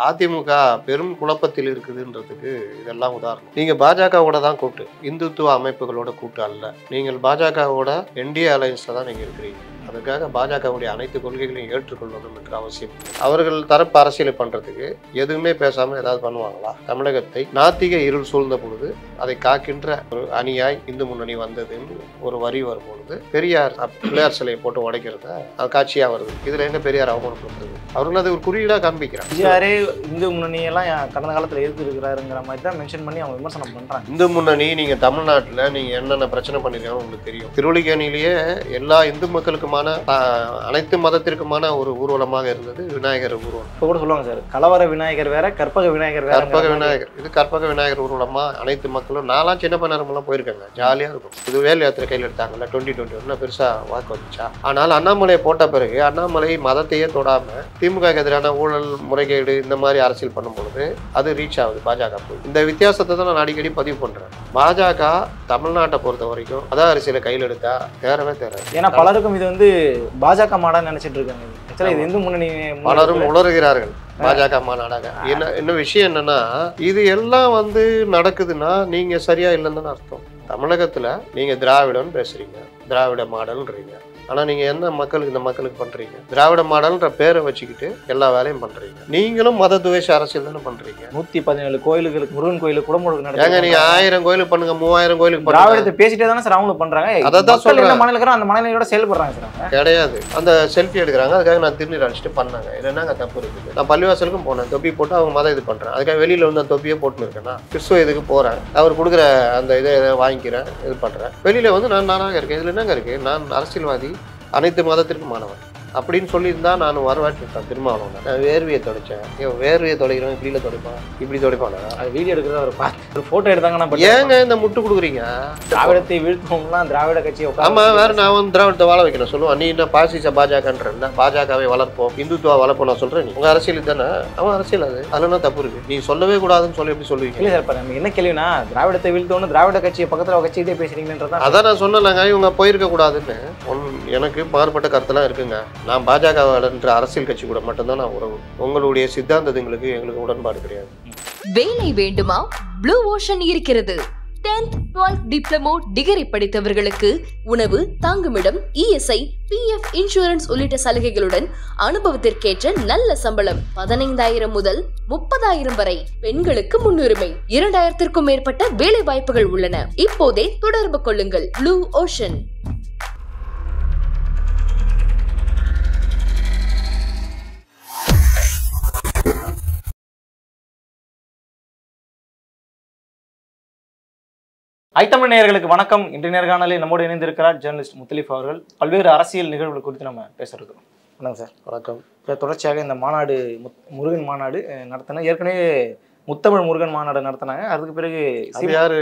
அதிமுக பெரும் குழப்பத்தில் இருக்குதுன்றதுக்கு இதெல்லாம் உதாரணம். நீங்க பாஜகவோட தான் கூட்டு, இந்துத்துவ அமைப்புகளோட கூட்டு அல்ல. நீங்கள் பாஜகவோட என்டிஏ அலையன்ஸ்ல தான் நீங்க இருக்கிறீங்க. அதுக்காக பாஜகவுடைய அனைத்து கொள்கைகளையும் ஏற்றுக்கொள்ளணும் என்ற அவசியம். அவர்கள் தரப்பு அரசியலை பண்றதுக்கு எதுவுமே பேசாம ஏதாவது பண்ணுவாங்களா? தமிழகத்தை நாத்திக இருள் சூழ்ந்த பொழுது அதை காக்கின்ற ஒரு அணியாய் இந்து முன்னணி வந்ததுன்னு ஒரு வரி வரும்பொழுது பெரியார் பிள்ளையார் சிலையை போட்டு உடைக்கிறத அது காட்சியா வருது. இதுல எங்க பெரியார் அவமானப்படுத்துறது? அவர்கள் அது ஒரு குறியீடா காண்பிக்கிறாங்க. பெரியாரே இந்து முன்னணியெல்லாம் கடந்த காலத்துல இருக்கிறாருங்கிற மாதிரி தான் மென்ஷன் பண்ணி அவங்க விமர்சனம் பண்றாங்க. இந்து முன்னணி நீங்க தமிழ்நாட்டில் நீங்க என்னென்ன பிரச்சனை பண்ணிருக்காங்க உங்களுக்கு தெரியும். திருவள்ளிக்கேணியிலேயே எல்லா இந்து மக்களுக்குமான அனைத்து மதத்திற்குமான ஒரு ஊர்வலமாக இருந்தது விநாயகர் ஊர்வலம். இப்போ கூட சொல்லுவாங்க சார், கலவர விநாயகர் வேற, கற்பக விநாயகர் வேற. கற்பக விநாயகர், இது கற்பக விநாயகர் ஊர்வலமா அனைத்து மக்களும் நாலாம் சின்ன பணியாரமெல்லாம் போயிருக்காங்க, ஜாலியா இருக்கும். இது வேல் யாத்திரை கையில் எடுத்தாங்கல்ல 2021 பெருசா வாக்கு வந்துச்சா? ஆனால் அண்ணாமலையை போட்ட பிறகு அண்ணாமலை மதத்தையே தொடாம திமுக எதிரான ஊழல் முறைகேடு இந்த மாதிரி அரசியல் பண்ணும் பொழுது அது ரீச் ஆகுது பாஜக. இந்த வித்தியாசத்தை தான் நான் அடிக்கடி பதிவு பண்றேன். பாஜக தமிழ்நாட்டை பொறுத்த வரைக்கும் மத அரசியலை கையில் எடுத்தா தேரவே தேராது. ஏன்னா பலருக்கும் இது பாஜக மாடான்னு நினைச்சிட்டு இருக்காங்க. இது இந்து முன்னணி பலரும் உளறுகிறார்கள் பாஜக மாநாடாக. என்ன விஷயம் என்னன்னா, இது எல்லாம் நடக்குதுன்னா நீங்க சரியா இல்லைன்னு தானே அர்த்தம். தமிழகத்துல நீங்க திராவிடம் பேசுறீங்க, திராவிட மாடல்ன்றீங்க. ஆனா நீங்க என்ன மக்களுக்கு இந்த மக்களுக்கு பண்றீங்க? திராவிட மாடல்ன்ற பேரை வச்சுக்கிட்டு எல்லா வேலையும் பண்றீங்க. நீங்களும் மத துவேஷ அரசியல் தானே பண்றீங்க. 117 கோயிலுக்கு, முருகன் கோயிலுக்கு குடமுழுக்கு நடக்குது. நீங்க 1000 கோயிலுக்கு பண்ணுங்க, 3000 கோயிலுக்கு திராவிடத்தை பேசிட்டே தானே சார் அவங்களும் பண்றாங்க. அதான் சொல்றேன், மாநில அந்த மாநிலங்களோட செயல்படுறாங்க சார். கிடையாது, அந்த செல்ஃபி எடுக்கிறாங்க, அதுக்காக நான் திருநீர் அடிச்சுட்டு பண்ணாங்க. இது என்னங்க தப்பு இருக்குது? நான் பள்ளிவாசலுக்கும் போனேன், தொப்பி போட்டு அவங்க மதம் இது பண்றேன். அதுக்காக வெளியில அந்த தொப்பியே போட்டுன்னு இருக்கேன்னா கிறிஸ்துவ இதுக்கு போறேன், அவர் கொடுக்குற அந்த இதை வாங்கிக்கிறேன், இது பண்றேன். வெளியில நான் நானாக இருக்கேன். இதுல என்னங்க இருக்கு? நான் அரசியல்வாதி, அனைத்து மதத்திற்கும் மாணவன் அப்படின்னு சொல்லியிருந்தா நான் வரவேற்று திருமாவளவன். நான் வேர்வையை தொடைச்சேன். வேர்வையை தொடைக்கிறவன் இப்படில தொடைப்பான், இப்படி தொடைப்பானா? அது வீடியோ எடுக்கிறத அவர் பார்த்து ஒரு போட்டோ எடுத்தாங்கன்னா ஏங்க இந்த முட்டு கொடுக்குறீங்க? திராவிடத்தை வீழ்த்தோம்லாம் திராவிட கட்சியை. ஆமா, வேற நான் திராவிடத்தை வாழ வைக்கணும் சொல்லுவான். நீ என்ன பாசிச பாஜகன்ற பாஜகவை வளர்ப்போம், இந்துத்துவ வளர்ப்போம் நான் சொல்றேன். உங்க அரசியல் தானே, அவன் அரசியல் அது. அதுல தப்பு இருக்கு. நீ சொல்லவே கூடாதுன்னு சொல்லி எப்படி சொல்லுவீங்க? இல்லை சார், நம்ம என்ன கேள்வினா திராவிடத்தை வீழ்த்தோன்னு திராவிட கட்சியை பக்கத்துல வச்சுக்கிட்டே பேசுறீங்கன்றதான். அதான் நான் சொன்னலங்க, இவங்க போயிருக்க கூடாதுன்னு. எனக்கு மாறுபட்ட கருத்தெல்லாம் இருக்குங்க. நான் பாஜக என்ற அரசியல் கட்சி கூட மட்டும்தான் நான் உறவு. உங்களுடைய சித்தாந்தங்களுக்கு எங்களுக்கு உடன்பாடு கிடையாது. வேலை வேண்டுமா? ப்ளூ ஓஷன் இருக்கிறது. 10th 12th டிப்ளமோ டிகிரி படித்தவர்களுக்கு உணவு, தங்குமிடம், இஎஸ்ஐ, பிஎஃப், இன்சூரன்ஸ் உள்ளிட்ட சலுகைகளுடன் அனுபவத்திற்கேற்ற நல்ல சம்பளம் 15,000 முதல் 30,000 வரை. பெண்களுக்கு முன்னுரிமை. 2,000க்கும் மேற்பட்ட வேலை வாய்ப்புகள் உள்ளன. இப்போதே தொடர்பு கொள்ளுங்கள். Blue ocean. ஐத்தமிழ் நேயர்களுக்கு வணக்கம். இன்றைய நேர்காணலில் நம்மோடு இணைந்திருக்கிறார் ஜேர்னலிஸ்ட் முத்தலீஃப் அவர்கள். பல்வேறு அரசியல் நிகழ்வுகள் குறித்து நம்ம பேசுறோம். வணக்கம் சார். வணக்கம். தொடர்ச்சியாக இந்த மாநாடு, முருகன் மாநாடு நடத்தின, ஏற்கனவே முத்தமிழ் முருகன் மாநாடு நடத்தினாங்க. அதுக்கு பிறகு யாரு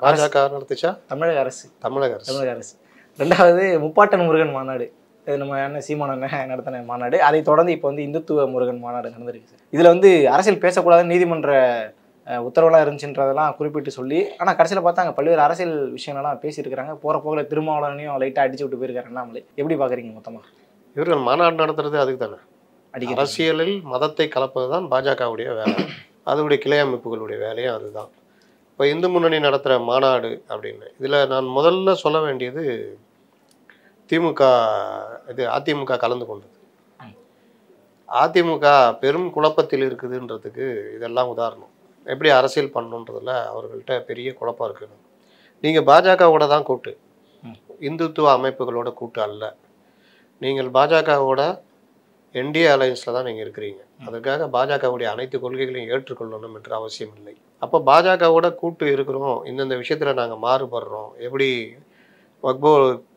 பாஜக நடத்துச்சா? தமிழக அரசு. தமிழக அரசு. ரெண்டாவது முப்பாட்டன் முருகன் மாநாடு, நம்ம என்ன சீமானன் நடத்தின மாநாடு. அதை தொடர்ந்து இப்போ இந்துத்துவ முருகன் மாநாடு நடந்திருக்கு சார். இதுல அரசியல் பேசக்கூடாதுன்னு நீதிமன்ற உத்தரவுலாம் இருந்துச்சுன்றதெல்லாம் குறிப்பிட்டு சொல்லி, ஆனால் கடைசியில் பார்த்தா அங்கே பல்வேறு அரசியல் விஷயங்கள்லாம் பேசியிருக்கிறாங்க. போகிற போகில் திருமாவளவனையும் லைட்டாக அடிச்சு விட்டு போயிருக்காரு அண்ணாமலை. எப்படி பார்க்குறீங்க மொத்தமாக? இவர்கள் மாநாடு நடத்துறது அதுக்கு தானே. அரசியலில் மதத்தை கலப்பது தான் பாஜகவுடைய வேலை, அதனுடைய கிளை அமைப்புகளுடைய வேலையும் அதுதான். இப்போ இந்து முன்னணி நடத்துகிற மாநாடு அப்படின்னு இதில் நான் முதல்ல சொல்ல வேண்டியது, அதிமுக கலந்து கொண்டது. அதிமுக பெரும் குழப்பத்தில் இருக்குதுன்றதுக்கு இதெல்லாம் உதாரணம். எப்படி அரசியல் பண்ணணுன்றதுல அவர்கள்ட்ட பெரிய குழப்பம் இருக்குது. நீங்கள் பாஜகவோட தான் கூட்டு, இந்துத்துவ அமைப்புகளோட கூட்டு அல்ல. நீங்கள் பாஜகவோட என்டிஏ அலையன்ஸில் தான் நீங்கள் இருக்கிறீங்க. அதுக்காக பாஜகவுடைய அனைத்து கொள்கைகளையும் ஏற்றுக்கொள்ளணும் என்று அவசியம் இல்லை. அப்போ பாஜகவோட கூட்டு இருக்கிறோம், இந்தந்த விஷயத்தில் நாங்கள் மாறுபடுறோம். எப்படி வக்போ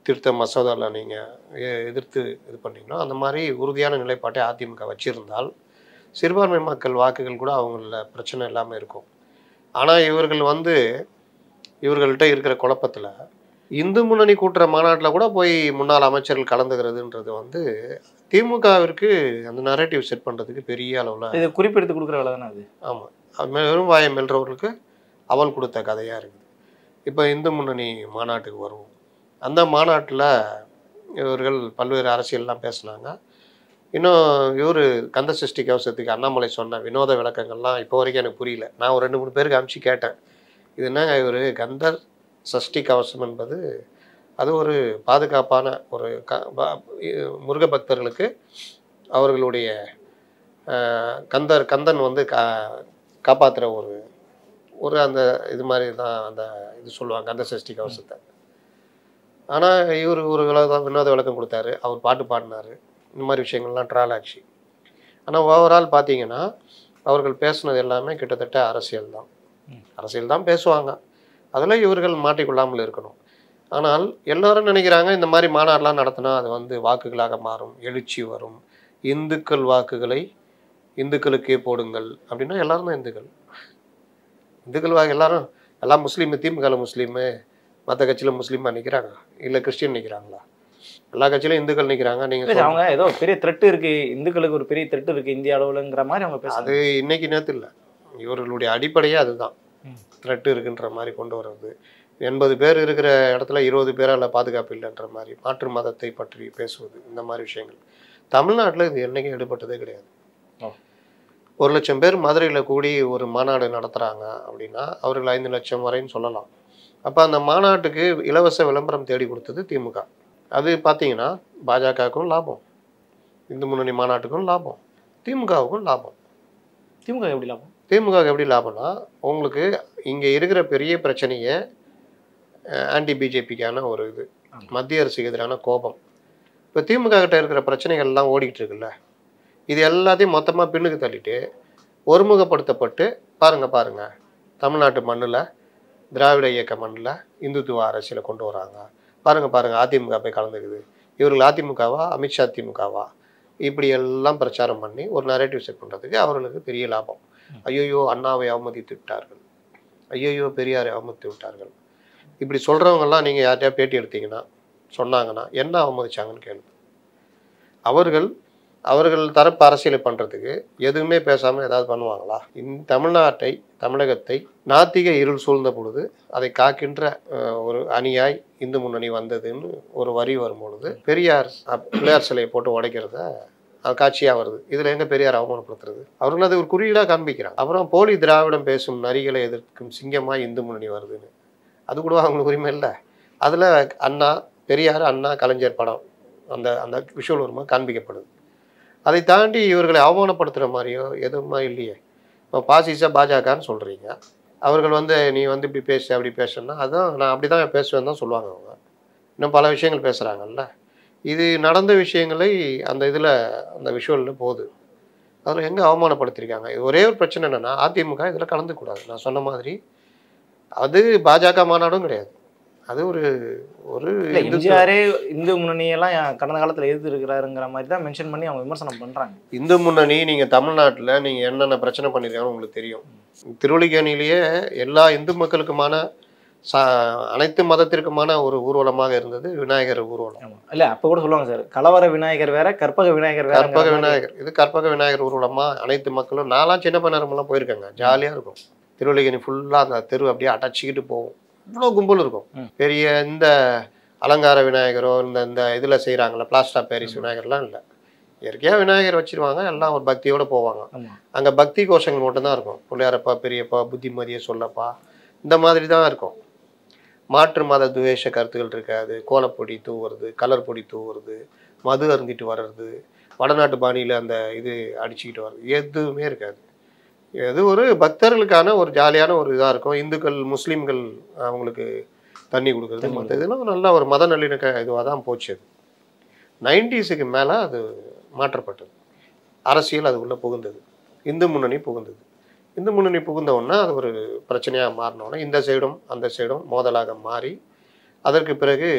திருத்த மசோதாவில் நீங்கள் எதிர்த்து இது பண்ணீங்களோ அந்த மாதிரி உறுதியான நிலைப்பாட்டை அதிமுக வச்சுருந்தால் சிறுபான்மை மக்கள் வாக்குகள் கூட அவங்கள பிரச்சனை இல்லாமல் இருக்கும். ஆனால் இவர்கள் இவர்கள்ட்ட இருக்கிற குழப்பத்தில் இந்து முன்னணி கூட்டுற மாநாட்டில் கூட போய் முன்னாள் அமைச்சர்கள் கலந்துக்கிறதுன்றது திமுகவிற்கு அந்த நரேட்டிவ் செட் பண்ணுறதுக்கு பெரிய அளவில் இது குறிப்பெடுத்து கொடுக்குற வேலை தானே அது. ஆமாம், அது வெறும் வாயம் மெல்றவர்களுக்கு அவல் கொடுத்த கதையாக இருக்குது. இப்போ இந்து முன்னணி மாநாட்டுக்கு வருவோம். அந்த மாநாட்டில் இவர்கள் பல்வேறு அரசியல்லாம் பேசினாங்க. இன்னும் இவர் கந்த சஷ்டி கவசத்துக்கு அண்ணாமலை சொன்ன வினோத விளக்கங்கள்லாம் இப்போ வரைக்கும் எனக்கு புரியல. நான் ஒரு 2-3 பேருக்கு அனுப்பிச்சு கேட்டேன். இது என்னங்க இவர் கந்தர் சஷ்டி கவசம் என்பது அது ஒரு பாதுகாப்பான ஒரு முருக பக்தர்களுக்கு அவர்களுடைய கந்தன் வந்து காப்பாற்றுற ஒரு அந்த இது மாதிரி தான் அந்த இது சொல்லுவாங்க கந்த சஷ்டி கவசத்தை. ஆனால் இவர் ஒரு வினோத விளக்கம் கொடுத்தாரு, அவர் பாட்டு பாடினார், இந்த மாதிரி விஷயங்கள்லாம் ட்ரால் ஆச்சு. ஆனால் ஓவரால் பார்த்தீங்கன்னா அவர்கள் பேசுனது எல்லாமே கிட்டத்தட்ட அரசியல் தான் பேசுவாங்க. அதில் இவர்கள் மாட்டிக்கொள்ளாமல் இருக்கணும். ஆனால் எல்லாரும் நினைக்கிறாங்க இந்த மாதிரி மாநாடுலாம் நடத்தினா அது வந்து வாக்குகளாக மாறும், எழுச்சி வரும், இந்துக்கள் வாக்குகளை இந்துக்களுக்கே போடுங்கள் அப்படின்னா எல்லாரும் தான் இந்துக்கள் வாக்கு எல்லாம் முஸ்லீமு, திமுக முஸ்லீமு, மற்ற கட்சியில் முஸ்லீமாக நிற்கிறாங்க, இல்லை கிறிஸ்டின் நிற்கிறாங்களா? எல்லா கட்சியிலும் இந்துக்கள் நிற்கிறாங்க. நீங்கள் அவங்க ஏதோ பெரிய த்ரெட் இருக்கு, இந்துக்களுக்கு ஒரு பெரிய த்ரெட் இருக்கு இந்திய அளவுலங்கிற மாதிரி அவங்க பேச. அது இன்னைக்கு நேற்று இல்லை, இவர்களுடைய அடிப்படையே அதுதான், த்ரெட் இருக்குன்ற மாதிரி கொண்டு வர்றது. 80 பேர் இருக்கிற இடத்துல 20 பேரால் பாதுகாப்பு இல்லைன்ற மாதிரி மாற்று மதத்தை பற்றி பேசுவது, இந்த மாதிரி விஷயங்கள் தமிழ்நாட்டில் இது என்றைக்கும் எடுபட்டதே கிடையாது. 1 லட்சம் பேர் மதுரையில் கூடி ஒரு மாநாடு நடத்துகிறாங்க அப்படின்னா அவர்கள் 5 லட்சம் வரைன்னு சொல்லலாம். அப்போ அந்த மாநாட்டுக்கு இலவச விளம்பரம் தேடி கொடுத்தது திமுக. அது பார்த்தீங்கன்னா பாஜகவுக்கும் லாபம், இந்து முன்னணி மாநாட்டுக்கும் லாபம், திமுகவுக்கும் லாபம். திமுகவுக்கு எப்படி லாபம்னா, உங்களுக்கு இங்கே இருக்கிற பெரிய பிரச்சனையை ஆன்டி பிஜேபிக்கான ஒரு இது, மத்திய அரசுக்கு எதிரான கோபம். இப்போ திமுக கிட்ட இருக்கிற பிரச்சனைகள்லாம் ஓடிக்கிட்டு இருக்குல்ல, இது எல்லாத்தையும் மொத்தமாக பின்னுக்கு தள்ளிட்டு ஒருமுகப்படுத்தப்பட்டு பாருங்க தமிழ்நாட்டு மண்ணில் திராவிட இயக்க மண்ணில் இந்துத்துவ அரசியலை கொண்டு வராங்க, பாருங்க அதிமுக போய் கலந்துக்குது, இவர்கள் அதிமுகவா அமித்ஷா திமுகவா, இப்படி எல்லாம் பிரச்சாரம் பண்ணி ஒரு நரேட்டிவ் செட் பண்ணுறதுக்கு அவர்களுக்கு பெரிய லாபம். ஐயோயோ அண்ணாவை அவமதித்து விட்டார்கள், ஐயோயோ பெரியாரை அவமதித்து விட்டார்கள், இப்படி சொல்கிறவங்கெல்லாம் நீங்கள் யார்கிட்டயா பேட்டி எடுத்தீங்கன்னா சொன்னாங்கன்னா என்ன அவமதிச்சாங்கன்னு கேள்வி. அவர்கள் தரப்பு அரசியலை பண்ணுறதுக்கு எதுவுமே பேசாமல் ஏதாவது பண்ணுவாங்களா? தமிழகத்தை நாத்திக இருள் சூழ்ந்த பொழுது அதை காக்கின்ற ஒரு அணியாய் இந்து முன்னணி வந்ததுன்னு ஒரு வரி வரும்பொழுது பிள்ளையார் சிலையை போட்டு உடைக்கிறத காட்சியாக வருது. இதில் எங்கே பெரியார் அவமானப்படுத்துறது? அவர்கள் அதை ஒரு குறியீடாக காண்பிக்கிறாங்க. அப்புறம் போலி திராவிடம் பேசும் நரிகளை எதிர்க்கும் சிங்கமாக இந்து முன்னணி வருதுன்னு, அது கூட அவங்களுக்கு உரிமை இல்லை. அதில் பெரியார் அண்ணா கலைஞர் படம் அந்த விஷுவல் வருமா காண்பிக்கப்படுது. அதை தாண்டி இவர்களை அவமானப்படுத்துகிற மாதிரியோ எதுவுமா இல்லையே. இப்போ பாசிசா பாஜகன்னு சொல்கிறீங்க, அவர்கள் நீ இப்படி பேச அப்படி பேசுனா அதான் நான் அப்படி தான் பேசுவேன்னு தான் சொல்லுவாங்க. அவங்க இன்னும் பல விஷயங்கள் பேசுகிறாங்கல்ல, இது நடந்த விஷயங்களை அந்த விஷுவலில் போகுது. அதில் எங்கே அவமானப்படுத்திருக்காங்க? இது ஒரே ஒரு பிரச்சனை என்னென்னா அதிமுக இதில் கலந்துக்கூடாது. நான் சொன்ன மாதிரி அது பாஜக மாநாடும் கிடையாது, அது ஒரு எம்ஜிஆரே இந்து முன்னணியெல்லாம் கடந்த காலத்தில் எதிர்த்து இருக்கிறாருங்கிற மாதிரி தான் மென்ஷன் பண்ணி அவங்க விமர்சனம் பண்ணுறாங்க. இந்து முன்னணி நீங்கள் தமிழ்நாட்டில் நீங்கள் என்னென்ன பிரச்சனை பண்ணியிருக்காங்கன்னு உங்களுக்கு தெரியும். திருவல்லிக்கேணியிலேயே எல்லா இந்து மக்களுக்குமான அனைத்து மதத்திற்குமான ஒரு ஊர்வலமாக இருந்தது விநாயகர் ஊர்வலம். இல்லை அப்போ கூட சொல்லுவாங்க சார், கலவர விநாயகர் வேற, கற்பக விநாயகர் வேற. கற்பக விநாயகர், இது கற்பக விநாயகர் ஊர்வலமாக அனைத்து மக்களும், நான்லாம் சின்ன பணியாரமெல்லாம் போயிருக்கேங்க, ஜாலியாக இருக்கும். திருவல்லிக்கேணி ஃபுல்லாக அந்த தெரு அப்படியே அடைச்சிக்கிட்டு போகும், இவ்வளோ கும்பல் இருக்கும். பெரிய இந்த அலங்கார விநாயகரோ இந்த இதில் செய்கிறாங்கள பிளாஸ்டர் ஆஃப் பாரிஸ் விநாயகர்லாம் இல்லை, இயற்கையாக விநாயகர் வச்சிருவாங்க, எல்லாம் ஒரு பக்தியோடு போவாங்க. அங்கே பக்தி கோஷங்கள் மட்டும்தான் இருக்கும், பிள்ளையாரப்பா பெரியப்பா புத்திமதியை சொல்லப்பா, இந்த மாதிரி தான் இருக்கும். மாற்று மத துவேஷ கருத்துக்கள் இருக்காது, கோலப்பொடி தூவுறது, கலர் பொடி தூவுறது, மது அருந்திட்டு வர்றது, வடநாட்டு பாணியில் அந்த இது அடிச்சுக்கிட்டு வர்றது எதுவுமே இருக்காது. இது ஒரு பக்தர்களுக்கான ஒரு ஜாலியான ஒரு இதாக இருக்கும். இந்துக்கள் முஸ்லீம்கள் அவங்களுக்கு தண்ணி கொடுக்குறது, மற்ற இதெல்லாம் நல்ல ஒரு மத நல்லிணக்க இதுவாக தான் போச்சு. அது 90s மேலே அது மாற்றப்பட்டது, அரசியல் அதுக்குள்ளே புகுந்தது, இந்து முன்னணி புகுந்தது. இந்து முன்னணி புகுந்தவுடனே அது ஒரு பிரச்சனையாக மாறினோடனே இந்த சைடும் அந்த சைடும் மோதலாக மாறி, அதற்கு பிறகு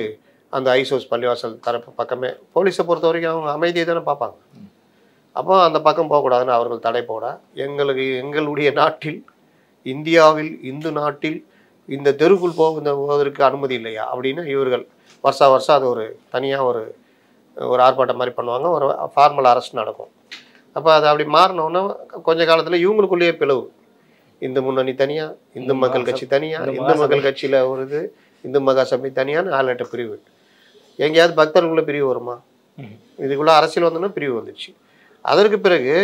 அந்த ஐசோஸ் பள்ளிவாசல் தரப்பு பக்கமே போலீஸை பொறுத்த வரைக்கும் அவங்க அமைதியை தானே பார்ப்பாங்க. அப்போ அந்த பக்கம் போகக்கூடாதுன்னு அவர்கள் தடை போட, எங்களுடைய நாட்டில், இந்தியாவில், இந்து நாட்டில் இந்த தெருக்குள் போவதற்கு அனுமதி இல்லையா அப்படின்னு இவர்கள் வருஷம் அது ஒரு தனியாக ஒரு ஆர்ப்பாட்டம் மாதிரி பண்ணுவாங்க, ஒரு ஃபார்மல் அரெஸ்ட் நடக்கும். அப்போ அது அப்படி மாறினோன்னா கொஞ்ச காலத்தில் இவங்களுக்குள்ளேயே பிளவு, இந்து முன்னணி தனியாக, இந்து மக்கள் கட்சி தனியாக, இந்து மக்கள் கட்சியில் ஒரு இது, இந்து மகா சபை தனியான 4 பிரிவு. எங்கேயாவது பக்தர்களுக்குள்ளே பிரிவு வருமா? இதுக்குள்ளே அரசியல் வந்தோன்னா பிரிவு வந்துடுச்சு. அதற்கு பிறகு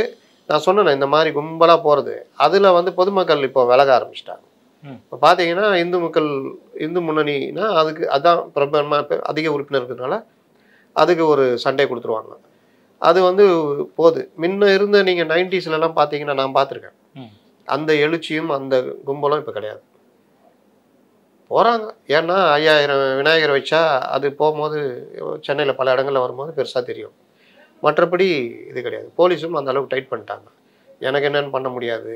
நான் சொன்னேன் இந்த மாதிரி கும்பலாக போகிறது, அதில் வந்து பொதுமக்கள் இப்போ விலக ஆரம்பிச்சிட்டாங்க. இப்போ பார்த்தீங்கன்னா இந்து முன்னணினா அதுக்கு அதான் பிரபலமாக அதிக உறுப்பினர் இருக்கிறதுனால அதுக்கு ஒரு சண்டை கொடுத்துருவாங்க. அது வந்து போகுது. முன்ன இருந்த நீங்கள் 90ஸ்லாம் பார்த்தீங்கன்னா நான் பார்த்துருக்கேன், அந்த எழுச்சியும் அந்த கும்பலும் இப்போ கிடையாது. போகிறாங்க. ஏன்னா 5000 விநாயகரை வச்சா அது போகும்போது சென்னையில் பல இடங்களில் வரும்போது பெருசாக தெரியும். மற்றபடி இது கிடையாது. போலீஸும் அந்த அளவுக்கு டைட் பண்ணிட்டாங்க. எனக்கு என்னென்னு பண்ண முடியாது.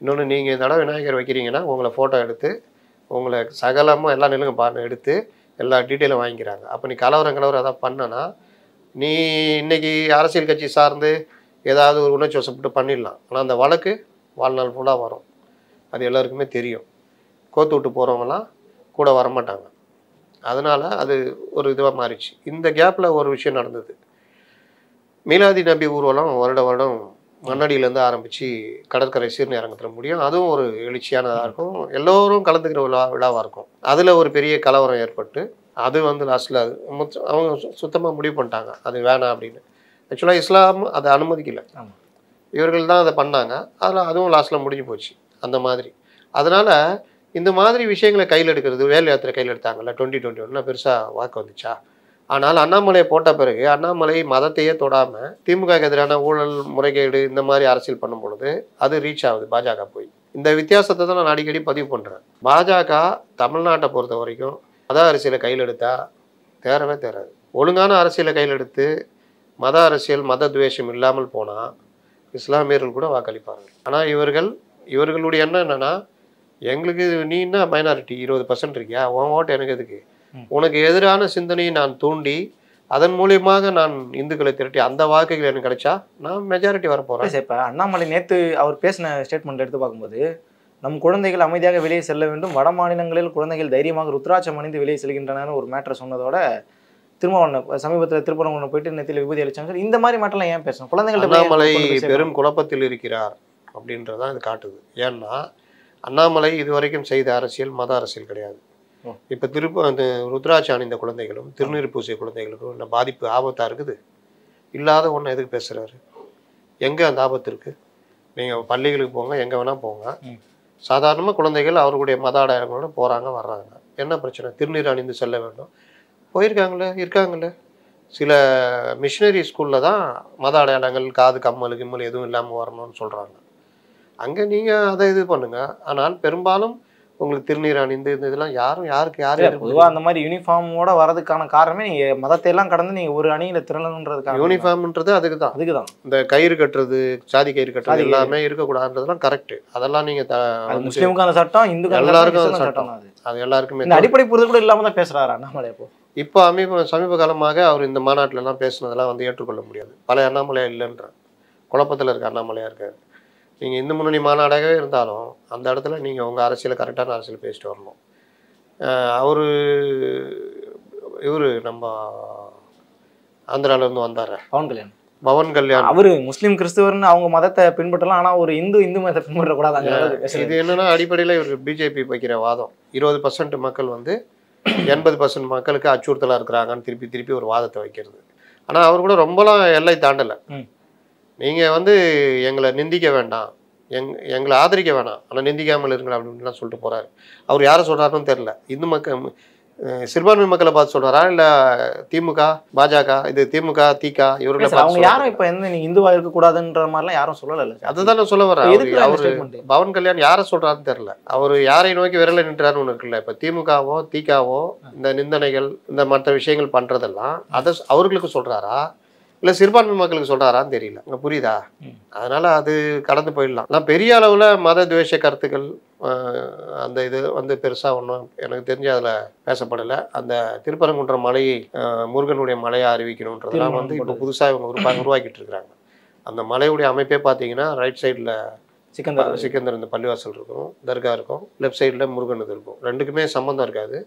இன்னொன்று, நீங்கள் இந்த தடவை விநாயகர் வைக்கிறீங்கன்னா உங்களை ஃபோட்டோ எடுத்து உங்களை சகலமும் எல்லா நிலையும் எடுத்து எல்லா டீட்டெயிலும் வாங்கிக்கிறாங்க. அப்போ நீ கலவரம் அதான் பண்ணனா நீ இன்னைக்கு அரசியல் கட்சி சார்ந்து ஏதாவது ஒரு உணர்ச்சி வசப்பட்டு பண்ணிடலாம். ஆனால் அந்த வழக்கு வாழ்நாள் ஃபுல்லாக வரும். அது எல்லாருக்குமே தெரியும். கோத்து விட்டு போகிறவங்களாம் கூட வரமாட்டாங்க. அதனால் அது ஒரு இதுவாக மாறிடுச்சு. இந்த கேப்பில் ஒரு விஷயம் நடந்தது. மீலாதி நபி ஊர்வலம் வருடம் மண்ணடியிலேருந்து ஆரம்பித்து கடற்கரை சீர்நிறங்கத்தில் முடியும். அதுவும் ஒரு எழுச்சியானதாக இருக்கும். எல்லோரும் கலந்துக்கிற விழாவாக இருக்கும். அதில் ஒரு பெரிய கலவரம் ஏற்பட்டு அது வந்து லாஸ்ட்டில் அவங்க சுத்தமாக முடிவு பண்ணிட்டாங்க அது வேணாம் அப்படின்னு. ஆக்சுவலாக இஸ்லாம் அதை அனுமதிக்கலை, இவர்கள் தான் அதை பண்ணாங்க. அதுவும் லாஸ்ட்டில் முடிஞ்சு போச்சு அந்த மாதிரி. அதனால் இந்த மாதிரி விஷயங்களை கையில் எடுக்கிறது, வேல் யாத்திரை கையில் எடுத்தாங்கல்ல 2021 பெருசாக வாக்கு வந்துச்சா? ஆனால் அண்ணாமலையை போட்ட பிறகு அண்ணாமலை மதத்தையே தொடாமல் திமுகவுக்கு எதிரான ஊழல் முறைகேடு இந்த மாதிரி அரசியல் பண்ணும் பொழுது அது ரீச் ஆகுது பாஜக போய். இந்த வித்தியாசத்தை தான் நான் அடிக்கடி பதிவு பண்ணுறேன். பாஜக தமிழ்நாட்டை பொறுத்த வரைக்கும் மத அரசியலை கையில் எடுத்தால் தேரவே தேராது. ஒழுங்கான அரசியலை கையில் எடுத்து மத அரசியல் மத துவேஷம் இல்லாமல் போனால் இஸ்லாமியர்கள் கூட வாக்களிப்பார்கள். ஆனால் இவர்களுடைய எண்ணம் என்னென்னா, எங்களுக்கு நீ என்ன மைனாரிட்டி 20% இருக்கியா, உன் ஓட்டு எனக்கு எதுக்கு, உனக்கு எதிரான சிந்தனையை நான் தூண்டி அதன் மூலியமாக நான் இந்துக்களை திரட்டி அந்த வாக்குகள் எனக்கு கிடைச்சா நான் மெஜாரிட்டி வரப்போகிறேன். இப்போ அண்ணாமலை நேற்று அவர் பேசின ஸ்டேட்மெண்ட் எடுத்து பார்க்கும்போது, நம் குழந்தைகள் அமைதியாக வெளியே செல்ல வேண்டும், வட மாநிலங்களில் குழந்தைகள் தைரியமாக ருத்ராட்சம் அணிந்து வெளியே செல்கின்றன ஒரு மேட்டரை சொன்னதோட திருமாவளவன் சமீபத்தில் திருப்பரங்குன்றம் போயிட்டு நெத்தியில் விபூதி அளிச்சாங்க. இந்த மாதிரி மேட்டர்லாம் ஏன் பேசணும்? குழந்தைகள் அண்ணாமலை பெரும் குழப்பத்தில் இருக்கிறார் அப்படின்றதான் இது காட்டுது. ஏன்னா அண்ணாமலை இதுவரைக்கும் செய்த அரசியல் மத அரசியல் கிடையாது. இப்போ அந்த ருத்ராட்சி அணிந்த குழந்தைகளும் திருநீர் பூசிய குழந்தைகளுக்கும் இந்த பாதிப்பு ஆபத்தாக இருக்குது. இல்லாத ஒன்று எதுக்கு பேசுகிறாரு? எங்கே அந்த ஆபத்து இருக்குது? நீங்கள் பள்ளிகளுக்கு போங்க, எங்கே வேணால் போங்க. சாதாரணமாக குழந்தைகள் அவர்களுடைய மத அடையாளங்களோட போகிறாங்க வர்றாங்க. என்ன பிரச்சனை? திருநீர் அணிந்து செல்ல வேண்டும். இருக்காங்களே சில மிஷினரி ஸ்கூலில் தான் மத அடையாளங்கள் காது கம்மல் கிம்மல் எதுவும் இல்லாமல் வரணும்னு சொல்கிறாங்க. அங்கே நீங்கள் அதை இது பண்ணுங்கள். ஆனால் பெரும்பாலும் உங்களுக்கு திருநீர் அணிந்து இந்த இதெல்லாம் யாரும் பொதுவாக அந்த மாதிரி யூனிஃபார்மோட வரதுக்கான காரணமே நீங்கள் மதத்தை எல்லாம் கடந்து நீங்கள் ஒரு அணியில் திரளணுன்றதுக்காக. யூனிஃபார்ம்ன்றது அதுக்கு தான் இந்த கயிறு கட்டுறது, சாதி கயிறு கட்டுறது எல்லாமே இருக்கக்கூடாதுன்றதுலாம் கரெக்டு. அதெல்லாம் நீங்கள் முஸ்லீமுக்கு அந்த சட்டம், இந்துக்கு எல்லாருக்கும் சட்டம், அது எல்லாருக்குமே அடிப்படை புரிதல் கூட இல்லாமல் தான் பேசுகிறாரு அண்ணாமலை. இப்போ சமீப காலமாக அவர் இந்த மாநாட்டிலலாம் பேசுனதெல்லாம் வந்து ஏற்றுக்கொள்ள முடியாது. பல அண்ணாமலையா இல்லைன்ற குழப்பத்தில் இருக்க அண்ணாமலையாக இருக்காரு. நீங்கள் இந்து முன்னணி மாநாடாகவே இருந்தாலும் அந்த இடத்துல நீங்கள் உங்கள் அரசியலை கரெக்டான அரசியல் பேசிட்டு வரணும். இவர் நம்ம ஆந்திராவிலேருந்து வந்தார் பவன் கல்யாண். அவர் முஸ்லீம் கிறிஸ்துவர்னு அவங்க மதத்தை பின்பற்றலாம், ஆனால் ஒரு இந்து மதத்தை பின்பற்றக்கூடாது. இது என்னென்னா அடிப்படையில் இவர் பிஜேபி வைக்கிற வாதம் 20% மக்கள் வந்து 80% மக்களுக்கு அச்சுறுத்தலாக இருக்கிறாங்கன்னு திருப்பி ஒரு வாதத்தை வைக்கிறது. ஆனால் அவர் கூட ரொம்பலாம் எல்லை தாண்டலை. நீங்கள் வந்து எங்களை நிந்திக்க வேண்டாம், எங்களை ஆதரிக்க வேணாம், ஆனால் நிந்திக்காமல் இருங்களா அப்படின்லாம் சொல்லிட்டு போகிறாரு. அவர் யாரை சொல்கிறாருன்னு தெரில. இந்து மக்கள் சிறுபான்மை மக்களை பார்த்து சொல்கிறாரா இல்லை திமுக பாஜக இது திமுக திக இவர்களை அவங்க யாரும் இப்போ எந்த நீங்கள் இந்துவாக இருக்கக்கூடாதுன்ற மாதிரிலாம் யாரும் சொல்லலை. அதுதான் நான் சொல்ல வரேன். அவர் பவன் கல்யாண் யாரை சொல்கிறாருன்னு தெரில. அவர் யாரை நோக்கி விரலை நின்றாருன்னு ஒன்று இருக்குல்ல. இப்போ திமுகவோ திகாவோ இந்த நிந்தனைகள் இந்த மற்ற விஷயங்கள் பண்ணுறதெல்லாம் அதை அவர்களுக்கு சொல்கிறாரா இல்லை சிறுபான்மை மக்களுக்கு சொல்கிறாரான்னு தெரியல. அங்கே புரியுதா? அதனால் அது கடந்து போயிடலாம். நான் பெரிய அளவில் மத துவேஷ கருத்துக்கள் அந்த இது வந்து பெருசாக ஒன்றும் எனக்கு தெரிஞ்சு அதில் பேசப்படலை. அந்த திருப்பரங்குன்றம் மலையை முருகனுடைய மலையை அறிவிக்கணுன்றதெல்லாம் வந்து இப்போ புதுசாக இவங்க உருவாக்கிட்டு இருக்கிறாங்க. அந்த மலையுடைய அமைப்பே பார்த்தீங்கன்னா ரைட் சைடில் சிக்கந்தர் இந்த பள்ளிவாசல் இருக்கும், தர்கா இருக்கும், லெஃப்ட் சைடில் முருகன் இது இருக்கும். ரெண்டுக்குமே சம்மந்தம் இருக்காது.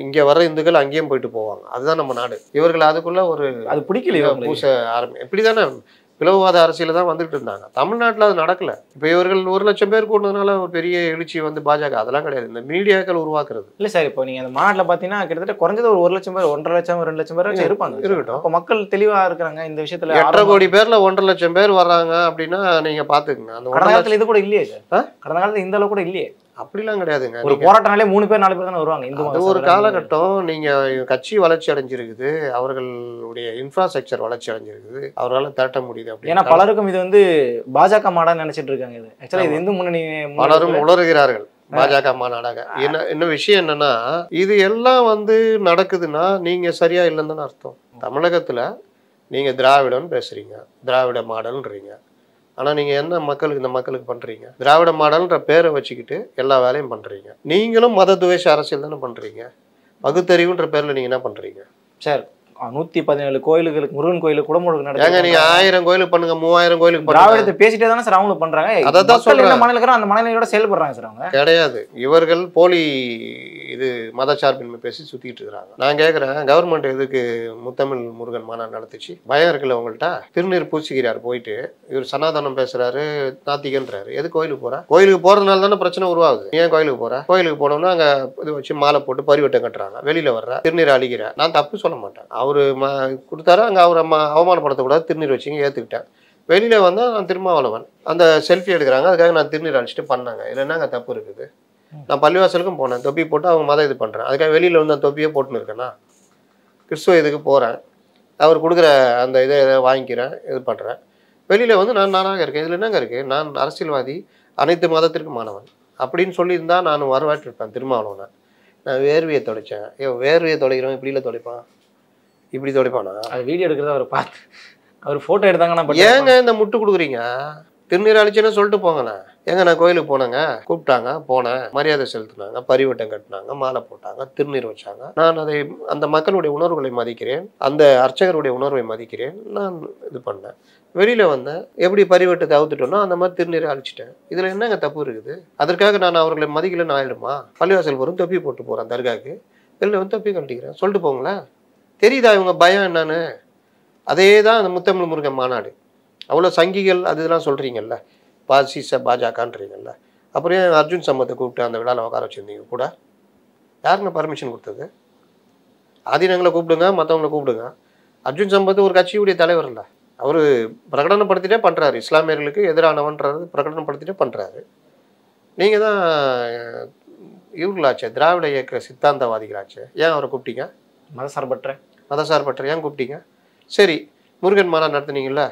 இங்கே வர இந்துக்கள் அங்கேயும் போயிட்டு போவாங்க. அதுதான் நம்ம நாடு. இவர்கள் அதுக்குள்ள ஒரு அது பிடிக்கல பூச எப்படி தானே பிளவுவாத அரசியல தான் வந்துட்டு இருந்தாங்க. தமிழ்நாட்டில் அது நடக்கல. இப்போ இவர்கள் 1,00,000 பேர் கூட்டினதுனால ஒரு பெரிய எழுச்சி வந்து பாஜக அதெல்லாம் கிடையாது. இந்த மீடியாக்கள் உருவாக்குறது. இல்லை சார், இப்போ நீங்கள் அந்த மாநாட்டில் பார்த்தீங்கன்னா கிட்டத்தட்ட குறைஞ்சது ஒரு 1,00,000 பேர், 1,50,000 2,00,000 பேர் வச்சு இருப்பாங்க. இருக்கட்டும். அப்போ மக்கள் தெளிவாக இருக்கிறாங்க இந்த விஷயத்தில். 8.5 கோடி பேர்ல 1,50,000 பேர் வர்றாங்க அப்படின்னா நீங்க பாத்துக்கங்க. அந்த கடந்த காலத்தில் இது கூட இல்லையே சார். கடந்த காலத்தில் இந்த அளவு கூட இல்லையே. அப்படிலாம் கிடையாதுங்க. ஒரு போராட்டனாலே 3 பேர் 4 பேர் தானே வருவாங்க. அது ஒரு காலகட்டம். நீங்க கட்சி வளர்ச்சி அடைஞ்சிருக்குது, அவர்களுடைய இன்ஃப்ராஸ்ட்ரக்சர் வளர்ச்சி அடைஞ்சிருக்குது, அவரால் திரட்ட முடியுது. ஏன்னா பலருக்கும் இது வந்து பாஜக மாடா நினைச்சிட்டு இருக்காங்க. இது ஆக்சுவலா இது இந்து முன்னணி பலரும் உளறுகிறார்கள் பாஜக மாநாடாக. என்ன விஷயம் என்னன்னா, இது எல்லாம் வந்து நடக்குதுன்னா நீங்க சரியா இல்லைன்னு தானே அர்த்தம். தமிழகத்துல நீங்க திராவிடம் பேசுறீங்க, திராவிட மாடல்ன்றீங்க. ஆனா நீங்க என்ன மக்களுக்கு இந்த மக்களுக்கு பண்றீங்க? திராவிட மாடல்ன்ற பேரை வச்சுக்கிட்டு எல்லா வேலையும் பண்றீங்க. நீங்களும் மத துவேஷ அரசியல் தானே பண்றீங்க. பகுத்தறிவுன்ற பேர்ல நீங்க என்ன பண்றீங்க சார்? 117 கோயிலுக்கு, முருகன் கோயிலுக்கு குடமுழுக்கு நடக்குது. நீங்க 1000 கோயிலுக்கு பண்ணுங்க, 3000 கோயிலுக்கு பண்ணுங்க. திராவிடத்தை பேசிட்டே தானே சார் அவங்களும் பண்றாங்க. அதான் சொல்றேன். மாநிலம் அந்த மாநிலங்களோட செயல்படுறாங்க சார். அவங்க கிடையாது. இவர்கள் போலி இது மதச்சார்பின்மை பேசி சுத்திட்டு இருக்காங்க. நான் கேட்கறேன், கவர்மெண்ட் எதுக்கு முத்தமிழ் முருகன் மாநாடு நடத்துச்சு? பயம் இருக்குல்ல உங்கள்கிட்ட? திருநீர் பூசிக்கிறார் போயிட்டு, இவர் சனாதனம் பேசுறாரு, நாத்திகன்றாரு. எது கோயிலுக்கு போற? கோயிலுக்கு போறதுனால தானே பிரச்சனை உருவாகுது. ஏன் கோயிலுக்கு போற? கோயிலுக்கு போனோம்னா அங்க இது வச்சு மாலை போட்டு பரிவட்டம் கட்டுறாங்க. வெளியில வர்ற திருநீர் அழிக்கிற. நான் தப்பு சொல்ல மாட்டேன். அவரு கொடுத்தாரு, அங்க அவரை அவமானப்படுத்தக்கூடாது, திருநீர் வச்சுங்க, ஏத்துக்கிட்டேன். வெளியில வந்தா நான் திருமாவளவன். அந்த செல்ஃபி எடுக்கிறாங்க, அதுக்காக நான் திருநீர் அழிச்சிட்டு பண்ணாங்க. இதுல என்னங்க தப்பு இருக்குது? நான் பள்ளிவாசலுக்கும் போனேன், தொப்பி போட்டு அவங்க மதம் இது பண்றேன். அதுக்காக வெளியில வந்து அந்த தொப்பியே போட்டுன்னு இருக்கேன்னா? கிறிஸ்துவ இதுக்கு போறேன், அவர் கொடுக்குற அந்த இதை வாங்கிக்கிறேன், இது பண்றேன். வெளியில வந்து நான் நானாக இருக்கேன். இதுல என்னங்க இருக்கு? நான் அரசியல்வாதி, அனைத்து மதத்திற்கும் மாணவன் அப்படின்னு சொல்லியிருந்தா நான் வரவேற்றிருப்பேன் திருமாவளவனை. நான் வேர்வையை தொலைச்சேன். வேர்வையை தொலைக்கிறவன் இப்படில தொலைப்பான், இப்படி தொலைப்பானா? அது வீடியோ எடுக்கிறத அவர் பார்த்து அவர் போட்டோ எடுத்தாங்கன்னா ஏங்க இந்த முட்டு கொடுக்குறீங்க? திருநீர் அழிச்சுன்னு சொல்லிட்டு போங்கண்ணே. ஏங்க நான் கோயிலுக்கு போனேங்க, கூப்பிட்டாங்க, போனேன், மரியாதை செலுத்தினாங்க, பரிவட்டம் கட்டினாங்க, மாலை போட்டாங்க, திருநீர் வச்சாங்க. நான் அதை அந்த மக்களுடைய உணர்வுகளை மதிக்கிறேன், அந்த அர்ச்சகருடைய உணர்வை மதிக்கிறேன். நான் இது பண்ணேன். வெளியில வந்தேன், எப்படி பரிவட்டத்தை அவுத்துட்டோன்னா அந்த மாதிரி திருநீரை அழிச்சிட்டேன். இதுல என்னங்க தப்பு இருக்குது? அதற்காக நான் அவர்களை மதிக்கலன்னு ஆயிடுமா? பள்ளிவாசல் போகிறோம், தொப்பி போட்டு போறேன் தர்காவுக்கு, வெளில வந்து தொப்பி கட்டிக்கிறேன் சொல்லிட்டு போங்களேன். தெரியுதா இவங்க பயம் என்னன்னு? அதே தான் அந்த முத்தமிழ் முருகன் மாநாடு. அவ்வளோ சங்கிகள் அது இதெல்லாம் சொல்கிறீங்கல்ல, பாஜகன்றீங்கல்ல, அப்புறம் ஏன் அர்ஜுன் சம்பத்தை கூப்பிட்டு அந்த விழாவில் உட்கார வச்சுருந்தீங்க கூட? யாருங்க பர்மிஷன் கொடுத்தது? ஆதீனங்களை கூப்பிடுங்க, மற்றவங்களை கூப்பிடுங்க. அர்ஜுன் சம்பத் ஒரு கட்சியுடைய தலைவர் இல்லை, அவர் பிரகடனப்படுத்திட்டே பண்ணுறாரு, இஸ்லாமியர்களுக்கு எதிரானவன்றது பிரகடனப்படுத்திட்டே பண்ணுறாரு. நீங்கள் தான் இவர்களாச்சே, திராவிட இயக்க சித்தாந்தவாதிகளாச்சே, ஏன் அவரை கூப்பிட்டீங்க? மதசார்பற்ற ஏன் கூப்பிட்டீங்க? சரி, முருகன் மாநாடு நடத்துனீங்கல்ல,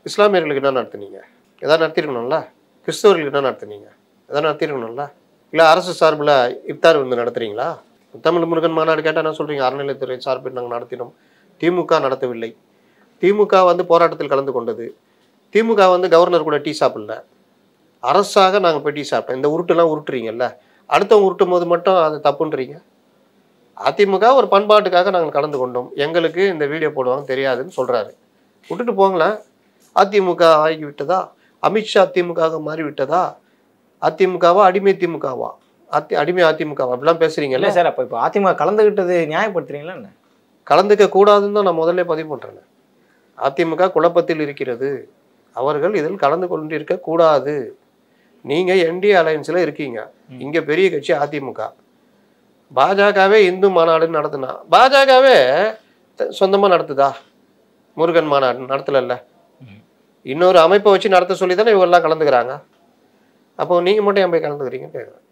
இஸ்லாமியர்களுக்கு என்ன நடத்துனீங்க? எதாவது நடத்திருக்கணும்ல. கிறிஸ்தவர்களுக்கு என்ன நடத்துனீங்க? எதாவது நடத்திருக்கணும்ல. இல்லை அரசு சார்பில் இஃப்தார் விருந்து நடத்துறீங்களா? தமிழ் முருகன் மாநாடு கேட்டால் என்ன சொல்கிறீங்க? அறநிலையத்துறை சார்பில் நாங்கள் நடத்தினோம். திமுக நடத்தவில்லை. திமுக வந்து போராட்டத்தில் கலந்து கொண்டது. திமுக வந்து கவர்னர் கூட டீ சாப்பிடல. அரசாக நாங்கள் போய் டீ சாப்பிட்டோம். இந்த உருட்டுலாம் உருட்டுறீங்கல்ல, அடுத்தவங்க உருட்டும் போது மட்டும் அது தப்புன்றீங்க. அதிமுக ஒரு பண்பாட்டுக்காக நாங்கள் கலந்து கொண்டோம், எங்களுக்கு இந்த வீடியோ போடுவாங்க தெரியாதுன்னு சொல்கிறாரு. விட்டுட்டு போங்களேன். அதிமுக ஆகி விட்டதா? அமித்ஷா திமுக மாறிவிட்டதா? அதிமுகவா அடிமை திமுகவா? அடிமை அதிமுகவா? அப்படிலாம் பேசுறீங்கல்ல சார். அப்போ இப்போ அதிமுக கலந்துக்கிட்டது நியாயப்படுத்துறீங்களா என்ன? கலந்துக்க கூடாதுன்னு தான் நான் முதல்ல பதிவு பண்ணுறேன். அதிமுக குழப்பத்தில் இருக்கிறது, அவர்கள் இதில் கலந்து கொண்டிருக்க கூடாது. நீங்கள் என்டிஏ அலையன்ஸில் இருக்கீங்க, இங்கே பெரிய கட்சி அதிமுக. பாஜகவே இந்து மாநாடுன்னு நடத்துனா, பாஜகவே சொந்தமாக நடத்துதா? முருகன் மாநாடு நடத்தல, இன்னொரு அமைப்பை வச்சு நடத்த சொல்லி தானே இவங்கெல்லாம் கலந்துக்கிறாங்க. அப்போ நீங்கள் மட்டும் ஏன் போய் கலந்துக்கிறீங்கன்னு கேட்குறேன்.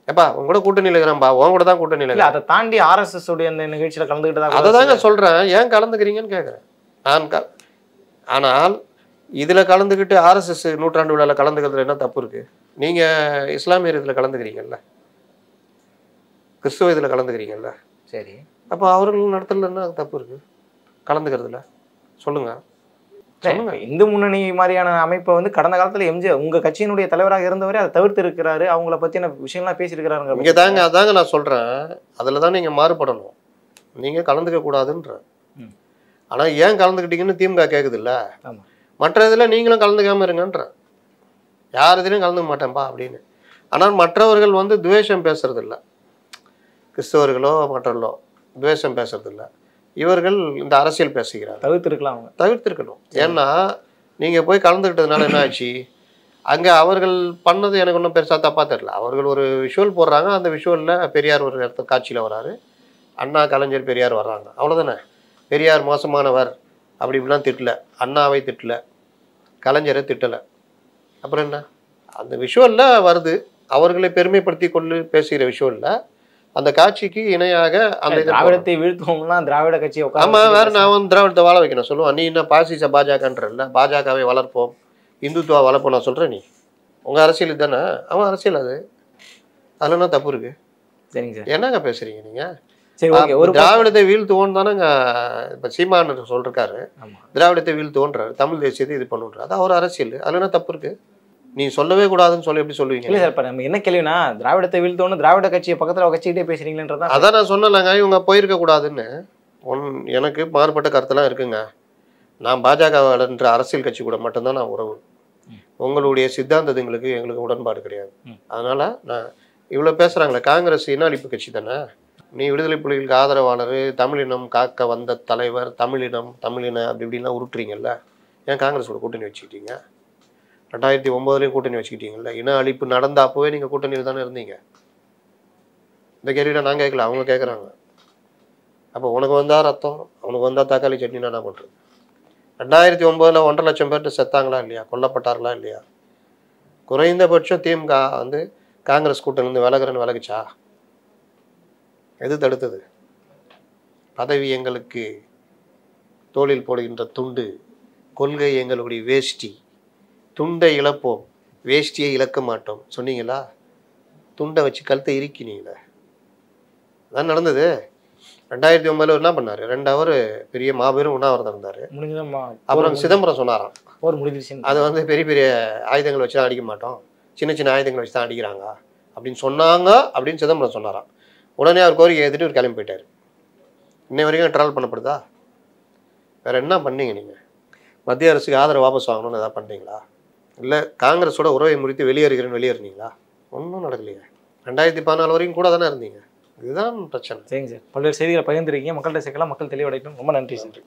எப்பா உங்க கூட கூட்டணியில் இருக்கிறேன்பா, உன் கூட தான் கூட்டணியில் இல்லை. அதை தாண்டி RSS உடைய அந்த நிகழ்ச்சியில் கலந்துக்கிட்டதா? அதை தாங்க சொல்கிறேன், ஏன் கலந்துக்கிறீங்கன்னு கேட்குறேன் நான். ஆனால் இதில் கலந்துக்கிட்டு RSS நூற்றாண்டு விழாவில் கலந்துக்கிறதுல என்ன தப்பு இருக்குது? நீங்கள் இஸ்லாமியர் இதில் கலந்துக்கிறீங்கல்ல, கிறிஸ்துவ இதில் கலந்துக்கிறீங்கல்ல, சரி, அப்போ அவர்கள் நடத்தல என்ன தப்பு இருக்குது கலந்துக்கிறதுல? சொல்லுங்கள். இந்து முன்னணி மாதிரியான அமைப்பை வந்து கடந்த காலத்தில் எம்ஜிஆர் உங்கள் கட்சியினுடைய தலைவராக இருந்தவரே அதை தவிர்த்து இருக்கிறாரு, அவங்கள பற்றின விஷயம்லாம் பேசியிருக்கிறாருங்க. இங்கே தாங்க அதாங்க நான் சொல்கிறேன், அதில் தான் நீங்கள் மாறுபடணும். நீங்கள் கலந்துக்க கூடாதுன்ற. ஆனால் ஏன் கலந்துக்கிட்டீங்கன்னு திமுக கேட்குது இல்லை, மற்ற இதில் நீங்களும் கலந்துக்காமல் இருங்கன்ற. யார் இதுலையும் கலந்துக்க மாட்டேன்ப்பா அப்படின்னு. ஆனால் மற்றவர்கள் வந்து துவேஷம் பேசுறதில்ல, கிறிஸ்தவர்களோ மற்றவர்களோ துவேஷம் பேசுறதில்ல. இவர்கள் இந்த அரசியல் பேசுகிறாங்க. தவிர்த்திருக்கலாம், அவங்க தவிர்த்திருக்கணும். ஏன்னா நீங்கள் போய் கலந்துக்கிட்டதுனால என்ன ஆச்சு, அங்கே அவர்கள் பண்ணது எனக்கு ஒன்றும் பெருசாக தப்பாக தெரியல. அவர்கள் ஒரு விஷுவல் போடுறாங்க, அந்த விஷுவலில் பெரியார் ஒரு இடத்துல காட்சியில் வராரு, அண்ணா கலைஞர் பெரியார் வர்றாங்க, அவ்வளோதானே. பெரியார் மோசமானவர் அப்படி இப்படிலாம் திட்டல, அண்ணாவை திட்டல, கலைஞரை திட்டலை. அப்புறம் என்ன, அந்த விஷுவலில் வருது, அவர்களை பெருமைப்படுத்தி கொண்டு பேசுகிற விஷுவலில் அந்த காட்சிக்கு இணையாக அந்த திராவிடத்தை வீழ்த்துவோம்னா திராவிட கட்சியை ஆமாம், வேறு நான் வந்து திராவிடத்தை வாழ வைக்கணும் சொல்லுவான். நீ என்ன பாசிச பாஜகன்றல, பாஜகவை வளர்ப்போம், இந்துத்துவா வளர்ப்போம் நான் சொல்கிறேன். நீ உங்கள் அரசியல் தானே, அவன் அரசியல் அது, அதில் என்ன தப்பு இருக்குது? சரிங்க சார், என்னங்க பேசுகிறீங்க நீங்கள்? சரி ஓகே. ஒரு திராவிடத்தை வீழ்த்துவோன்னு தானேங்க இப்போ சீமான் சொல்லிருக்காரு, திராவிடத்தை வீழ்த்துவோன்றாரு, தமிழ் தேசியத்தை இது பண்ணுன்றாரு, அது அவர் அரசியல், அதில் என்ன தப்பு இருக்குது? நீ சொல்லவே கூடாதுன்னு சொல்லி எப்படி சொல்லுவீங்க? இல்லை சார், இப்போ நம்ம என்ன கேள்வினா திராவிடத்தை வீழ்த்தோன்னு திராவிட கட்சியை பக்கத்தில் வச்சுக்கிட்டே பேசுறீங்களன்றதா. அதான் நான் சொன்னலங்க, இவங்க போயிருக்க கூடாதுன்னு. எனக்கு மாறுபட்ட கருத்தெல்லாம் இருக்குங்க. நான் பாஜகன்ற அரசியல் கட்சி கூட மட்டும்தான் நான் உறவு. உங்களுடைய சித்தாந்தத்துங்களுக்கு எங்களுக்கு உடன்பாடு கிடையாது. அதனால் நான் இவ்வளோ பேசுகிறாங்களே, காங்கிரஸ் இன அழிப்பு கட்சி தானே. நீ விடுதலை புலிகளுக்கு ஆதரவாளர், தமிழினம் காக்க வந்த தலைவர், தமிழின அப்படி இப்படின்லாம் உருட்டுறீங்கல்ல, ஏன் காங்கிரஸோட கூட்டணி வச்சுக்கிட்டீங்க? 2009 கூட்டணி வச்சுக்கிட்டீங்கல்ல, இன அழிப்பு நடந்த அப்போவே நீங்கள் கூட்டணியில் தானே இருந்தீங்க. இந்த கேள்வியில் நான் கேட்கல, அவங்க கேட்குறாங்க. அப்போ உனக்கு வந்தால் ரத்தம், அவனுக்கு வந்தால் தக்காளி சட்னினா என்ன பண்ணுறது? 2009 1.5 லட்சம் பேர்ட்டு செத்தாங்களா இல்லையா, கொல்லப்பட்டார்களா இல்லையா? குறைந்தபட்சம் திமுக வந்து காங்கிரஸ் கூட்டணிலேருந்து விலகுறன்னு விலகுச்சா? எது தடுத்தது? பதவி எங்களுக்கு தோளில் போடுகின்ற துண்டு, கொள்கை எங்களுடைய வேஷ்டி, துண்டை இழப்போம் வேஷ்டியை இழக்க மாட்டோம் சொன்னீங்களா? துண்டை வச்சு கழுத்தை இறுக்கினீங்களே, அதான் நடந்தது. 2009 என்ன பண்ணாரு, 2 ஹவர் பெரிய மாபெரும் உண்ணாவிரதம் இருந்தார். அப்புறம் சிதம்பரம் சொன்னாராம், அது வந்து பெரிய பெரிய ஆயுதங்கள் வச்சு தான் அடிக்க மாட்டோம், சின்ன சின்ன ஆயுதங்கள் வச்சு தான் அடிக்கிறாங்க அப்படின்னு சொன்னாங்க அப்படின்னு சிதம்பரம் சொன்னாராம். உடனே அவர் கோரிக்கை ஏற்றுட்டு ஒரு கிளம்பி போயிட்டார். இன்னை வரைக்கும் ட்ராவல் பண்ணப்படுதா? வேற என்ன பண்ணீங்க நீங்கள்? மத்திய அரசுக்கு ஆதரவு வாபஸ் வாங்கணும்னு எதாவது பண்ணுறீங்களா? இல்லை காங்கிரஸோட உறவை முறித்து வெளியேறுனீங்களா? ஒன்றும் நடக்கலையே. 2014 வரைக்கும் கூட தானே இருந்தீங்க. இதுதான் பிரச்சனை. சரிங்க சார், பல்வேறு செய்திகளை பகிர்ந்துருக்கீங்க, மக்கள்கிட்ட சேர்க்கலாம், மக்கள் தெளிவடையட்டும். ரொம்ப நன்றி சார்.